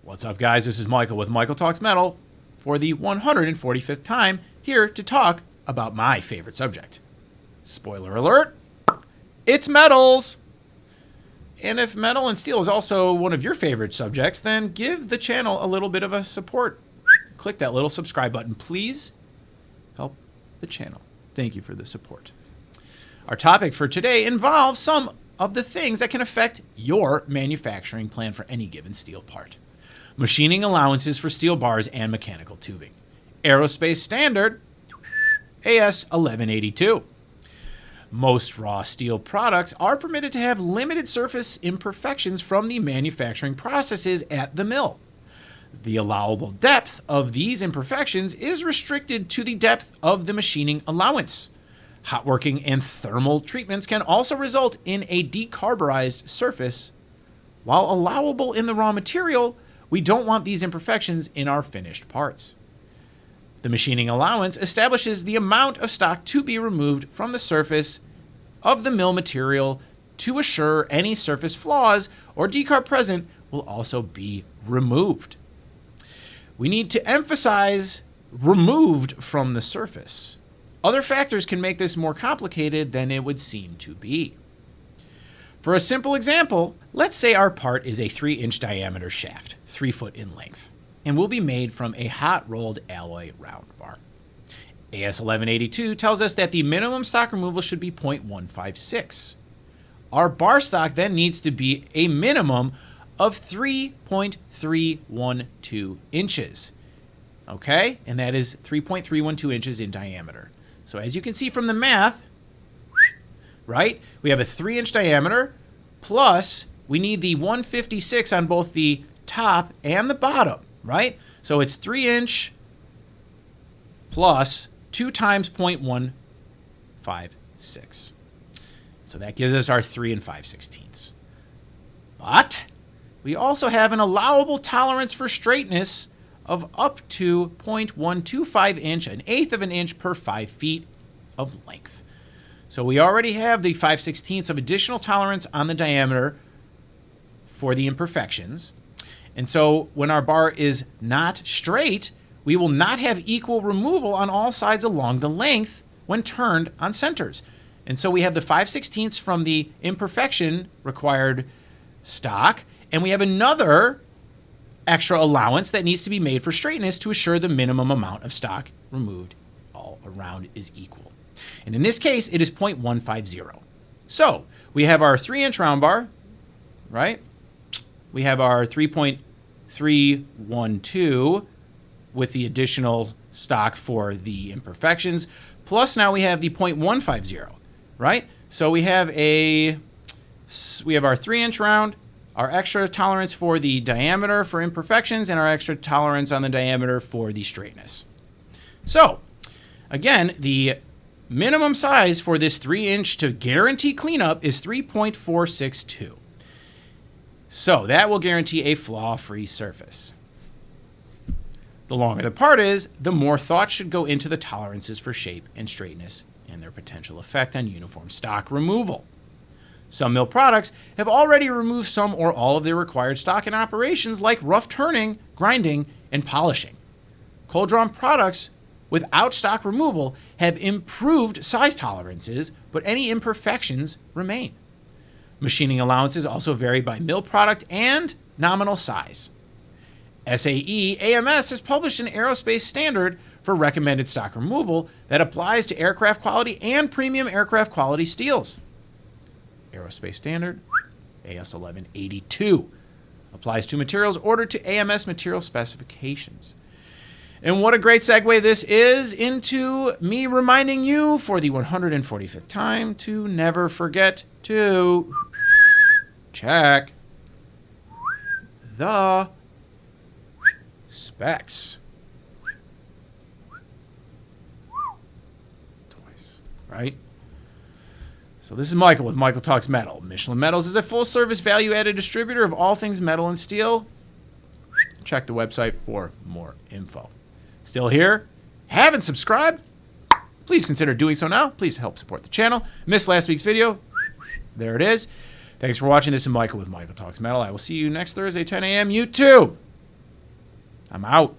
What's up, guys? This is Michael with Michael Talks Metal for the 145th time, here to talk about my favorite subject. Spoiler alert, it's metals! And if metal and steel is also one of your favorite subjects, then give the channel a little bit of a support. Click that little subscribe button, please. Help the channel. Thank you for the support. Our topic for today involves some of the things that can affect your manufacturing plan for any given steel part. Machining allowances for steel bars and mechanical tubing. Aerospace standard, AS1182. Most raw steel products are permitted to have limited surface imperfections from the manufacturing processes at the mill. The allowable depth of these imperfections is restricted to the depth of the machining allowance. Hot working and thermal treatments can also result in a decarburized surface. While allowable in the raw material, we don't want these imperfections in our finished parts. The machining allowance establishes the amount of stock to be removed from the surface of the mill material to assure any surface flaws or decarb present will also be removed. We need to emphasize removed from the surface. Other factors can make this more complicated than it would seem to be. For a simple example, let's say our part is a 3-inch diameter shaft, 3 foot in length, and will be made from a hot-rolled alloy round bar. AS1182 tells us that the minimum stock removal should be 0.156. Our bar stock then needs to be a minimum of 3.312 inches. Okay? And that is 3.312 inches in diameter. So as you can see from the math, right, we have a 3-inch diameter, plus we need the 156 on both the top and the bottom, right? So it's 3-inch plus 2 times 0.156. So that gives us our 3 5/16. But we also have an allowable tolerance for straightness of up to 0.125 inch, an eighth of an inch per 5 feet of length. So we already have the 5/16 of additional tolerance on the diameter for the imperfections. And so when our bar is not straight, we will not have equal removal on all sides along the length when turned on centers. And so we have the 5/16 from the imperfection required stock, and we have another extra allowance that needs to be made for straightness to assure the minimum amount of stock removed all around is equal. And in this case, it is 0.150. So we have our 3-inch round bar, right? We have our 3.312 with the additional stock for the imperfections. Plus now we have the 0.150, right? So we have our 3-inch round, our extra tolerance for the diameter for imperfections, and our extra tolerance on the diameter for the straightness. So again, the minimum size for this 3-inch to guarantee cleanup is 3.462. So that will guarantee a flaw-free surface. The longer the part is, the more thought should go into the tolerances for shape and straightness and their potential effect on uniform stock removal. Some mill products have already removed some or all of their required stock in operations like rough turning, grinding, and polishing. Cold drawn products without stock removal have improved size tolerances, but any imperfections remain. Machining allowances also vary by mill product and nominal size. SAE AMS has published an aerospace standard for recommended stock removal that applies to aircraft quality and premium aircraft quality steels. Aerospace standard AS1182 applies to materials ordered to AMS material specifications. And what a great segue this is into me reminding you for the 145th time to never forget to check the specs. Twice, right? So this is Michael with Michael Talks Metal. Michelin Metals is a full-service value-added distributor of all things metal and steel. Check the website for more info. Still here? Haven't subscribed? Please consider doing so now. Please help support the channel. Missed last week's video? There it is. Thanks for watching. This is Michael with Michael Talks Metal. I will see you next Thursday, 10 a.m. YouTube. I'm out.